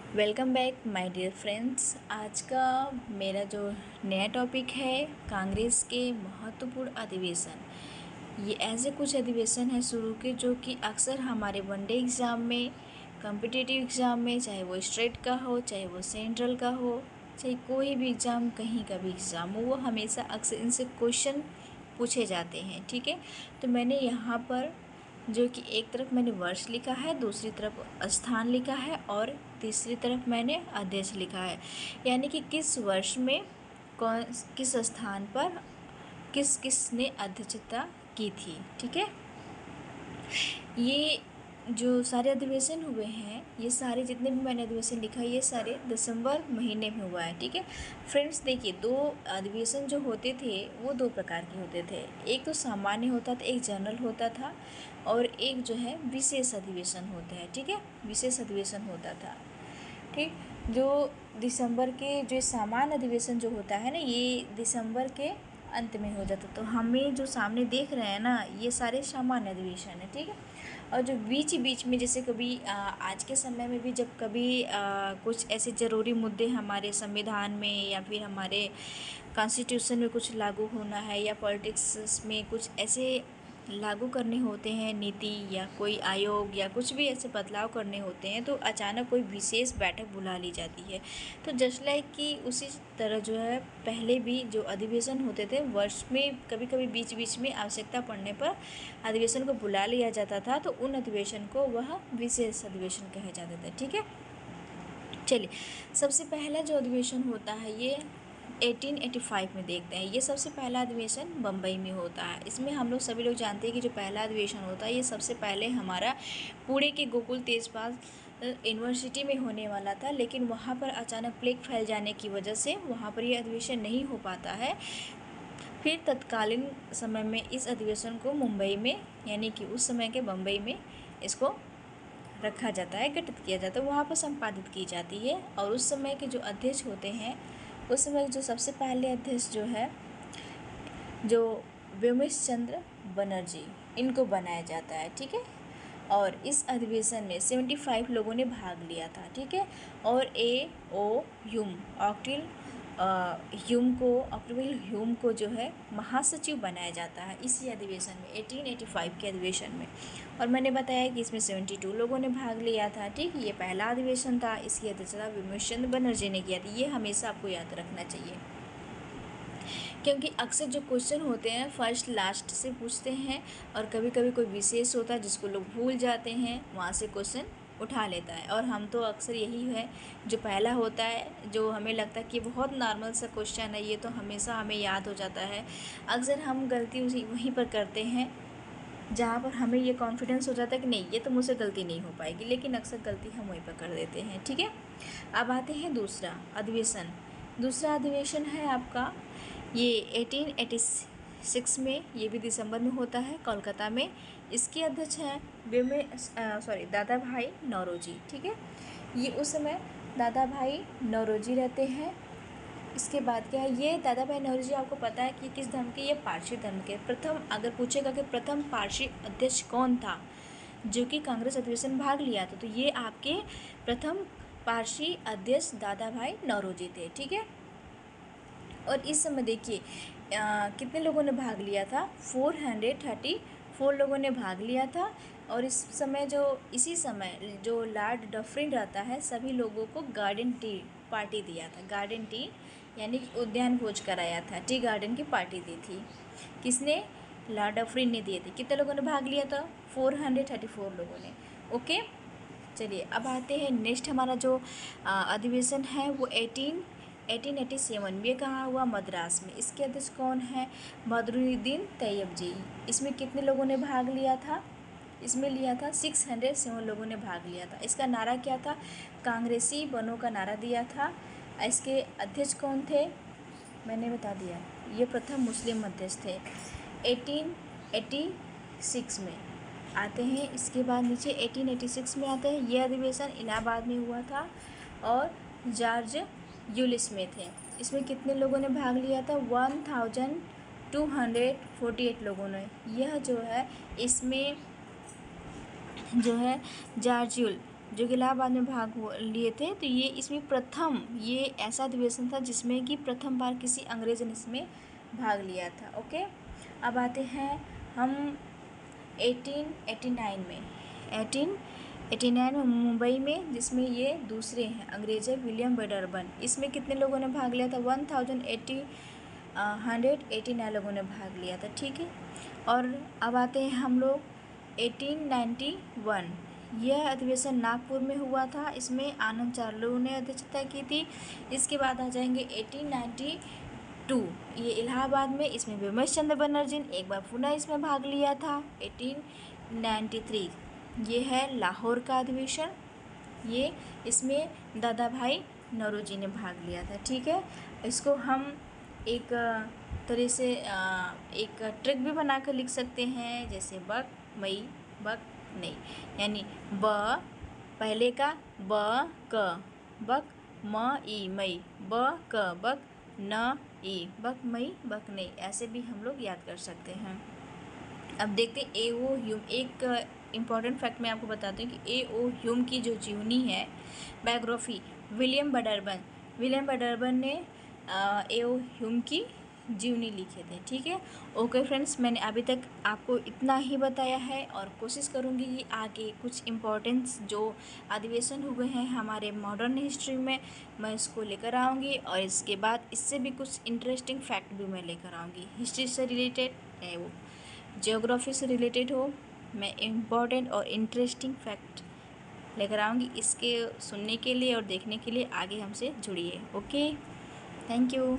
Welcome back my dear friends. आज का मेरा जो नया टॉपिक है कांग्रेस के महत्वपूर्ण अधिवेशन। ये ऐसे कुछ अधिवेशन हैं शुरू के जो कि अक्सर हमारे वनडे एग्ज़ाम में, कॉम्पिटिटिव एग्ज़ाम में, चाहे वो स्टेट का हो, चाहे वो सेंट्रल का हो, चाहे कोई भी एग्ज़ाम, कहीं का भी एग्ज़ाम हो, वो हमेशा अक्सर इनसे क्वेश्चन पूछे जाते हैं। ठीक है, तो मैंने यहाँ पर जो कि एक तरफ मैंने वर्ष लिखा है, दूसरी तरफ स्थान लिखा है और तीसरी तरफ मैंने अध्यक्ष लिखा है। यानी कि किस वर्ष में कौन किस स्थान पर किस किसने अध्यक्षता की थी। ठीक है, ये जो सारे अधिवेशन हुए हैं, ये सारे जितने भी मैंने अधिवेशन लिखा है, ये सारे दिसंबर महीने में हुआ है। ठीक है फ्रेंड्स, देखिए दो अधिवेशन जो होते थे वो दो प्रकार के होते थे। एक तो सामान्य होता था, एक जनरल होता था, और एक जो है विशेष अधिवेशन होता है। ठीक है, विशेष अधिवेशन होता था। ठीक, जो दिसंबर के जो सामान्य अधिवेशन जो होता है ना, ये दिसंबर के अंत में हो जाता। तो हमें जो सामने देख रहे हैं ना, ये सारे सामान्य अधिवेशन है। ठीक है, और जो बीच बीच में जैसे कभी आज के समय में भी जब कभी कुछ ऐसे ज़रूरी मुद्दे हमारे संविधान में या फिर हमारे कॉन्स्टिट्यूशन में कुछ लागू होना है, या पॉलिटिक्स में कुछ ऐसे लागू करने होते हैं नीति, या कोई आयोग, या कुछ भी ऐसे बदलाव करने होते हैं, तो अचानक कोई विशेष बैठक बुला ली जाती है। तो जस्ट लाइक कि उसी तरह जो है पहले भी जो अधिवेशन होते थे, वर्ष में कभी कभी बीच बीच में आवश्यकता पड़ने पर अधिवेशन को बुला लिया जाता था, तो उन अधिवेशन को वह विशेष अधिवेशन कहे जाते थे। ठीक है, चलिए सबसे पहला जो अधिवेशन होता है ये 1885 में देखते हैं। ये सबसे पहला अधिवेशन बम्बई में होता है। इसमें हम लोग सभी लोग जानते हैं कि जो पहला अधिवेशन होता है ये सबसे पहले हमारा पुणे के गोकुल तेजपाल यूनिवर्सिटी में होने वाला था, लेकिन वहाँ पर अचानक प्लेग फैल जाने की वजह से वहाँ पर ये अधिवेशन नहीं हो पाता है। फिर तत्कालीन समय में इस अधिवेशन को मुंबई में, यानी कि उस समय के बम्बई में इसको रखा जाता है, गठित किया जाता है, वहाँ पर संपादित की जाती है। और उस समय के जो अध्यक्ष होते हैं, उस समय जो सबसे पहले अध्यक्ष जो है, जो व्योमेश चंद्र बनर्जी, इनको बनाया जाता है। ठीक है, और इस अधिवेशन में 75 लोगों ने भाग लिया था। ठीक है, और ऑक्टोविल ह्यूम को जो है महासचिव बनाया जाता है इसी अधिवेशन में, 1885 के अधिवेशन में। और मैंने बताया कि इसमें 72 लोगों ने भाग लिया था। ठीक, ये पहला अधिवेशन था, इसकी अध्यक्षता व्योमेश चंद्र बनर्जी ने किया था। ये हमेशा आपको याद रखना चाहिए, क्योंकि अक्सर जो क्वेश्चन होते हैं फर्स्ट लास्ट से पूछते हैं, और कभी कभी कोई विशेष होता है जिसको लोग भूल जाते हैं, वहाँ से क्वेश्चन उठा लेता है। और हम तो अक्सर यही है, जो पहला होता है, जो हमें लगता है कि बहुत नॉर्मल सा क्वेश्चन है, ये तो हमेशा हमें याद हो जाता है। अक्सर हम गलती वहीं पर करते हैं जहाँ पर हमें ये कॉन्फिडेंस हो जाता है कि नहीं, ये तो मुझसे गलती नहीं हो पाएगी, लेकिन अक्सर गलती हम वहीं पर कर देते हैं। ठीक है, अब आते हैं दूसरा अधिवेशन। दूसरा अधिवेशन है आपका ये 1886 में, ये भी दिसंबर में होता है, कोलकाता में। इसके अध्यक्ष हैं दादा भाई नौरोजी। ठीक है, ये उस समय दादा भाई नौरोजी रहते हैं। इसके बाद क्या है, ये दादा भाई नौरोजी, आपको पता है कि किस धर्म के, ये पारसी धर्म के प्रथम, अगर पूछेगा कि प्रथम पारसी अध्यक्ष कौन था जो कि कांग्रेस अधिवेशन में भाग लिया था, तो ये आपके प्रथम पारसी अध्यक्ष दादा भाई नौरोजी थे। ठीक है, और इस समय देखिए कितने लोगों ने भाग लिया था, 434 लोगों ने भाग लिया था। और इस समय इसी समय जो लॉर्ड डफरिन रहता है, सभी लोगों को गार्डन टी पार्टी दिया था। गार्डन टी यानी कि उद्यान भोज कराया था, टी गार्डन की पार्टी दी थी। किसने? लॉर्ड डफरिन ने दिए थे। कितने लोगों ने भाग लिया था? 434 लोगों ने। ओके, चलिए अब आते हैं नेक्स्ट। हमारा जो अधिवेशन है वो 1887 में कहाँ हुआ? मद्रास में। इसके अध्यक्ष कौन है? बदरुद्दीन तैयब जी। इसमें कितने लोगों ने भाग लिया था? इसमें लिया था 607 लोगों ने भाग लिया था। इसका नारा क्या था? कांग्रेसी बनो का नारा दिया था। इसके अध्यक्ष कौन थे? मैंने बता दिया, ये प्रथम मुस्लिम अध्यक्ष थे 1886 में। आते हैं इसके बाद नीचे 1886 में आते हैं। ये अधिवेशन इलाहाबाद में हुआ था और जॉर्ज यूलिस में थे। इसमें कितने लोगों ने भाग लिया था? 1248 लोगों ने। यह जो है इसमें जो है जॉर्ज जो कि इलाहाबाद में भाग लिए थे। तो ये इसमें प्रथम, ये ऐसा अधिवेशन था जिसमें कि प्रथम बार किसी अंग्रेज ने इसमें भाग लिया था। ओके, अब आते हैं हम 1889 में। 1889 में मुंबई में, जिसमें ये दूसरे हैं अंग्रेज है विलियम वेडरबर्न। इसमें कितने लोगों ने भाग लिया था? 189 लोगों ने भाग लिया था। ठीक है, और अब आते हैं हम लोग 1891। यह अधिवेशन नागपुर में हुआ था। इसमें आनंद चार्लो ने अध्यक्षता की थी। इसके बाद आ जाएंगे 1892, ये इलाहाबाद में। इसमें बिमल चंद्र बनर्जी ने एक बार पुनः इसमें भाग लिया था। 1893 ये है लाहौर का अधिवेशन। ये इसमें दादा भाई नौरोजी ने भाग लिया था। ठीक है, इसको हम एक तरह से एक ट्रिक भी बनाकर लिख सकते हैं, जैसे बक मई बक नहीं, यानी ब पहले का ब क बक म ई मई, ब क बक न ई बक मई बक नहीं, ऐसे भी हम लोग याद कर सकते हैं। अब देखते हैं ए.ओ. ह्यूम। एक इम्पॉर्टेंट फैक्ट मैं आपको बताती हूँ कि ए.ओ. ह्यूम की जो जीवनी है, बायोग्राफी, विलियम वेडरबर्न ने ए.ओ. ह्यूम की जीवनी लिखे थे। ठीक है, ओके फ्रेंड्स, मैंने अभी तक आपको इतना ही बताया है और कोशिश करूँगी कि आगे कुछ इम्पोर्टेंट्स जो अधिवेशन हुए हैं हमारे मॉडर्न हिस्ट्री में, मैं इसको लेकर आऊँगी। और इसके बाद इससे भी कुछ इंटरेस्टिंग फैक्ट भी मैं लेकर आऊँगी, हिस्ट्री से रिलेटेड है वो, जियोग्राफी से रिलेटेड हो, मैं इम्पॉर्टेंट और इंटरेस्टिंग फैक्ट लेकर आऊँगी। इसके सुनने के लिए और देखने के लिए आगे हमसे जुड़िए। Okay, thank you.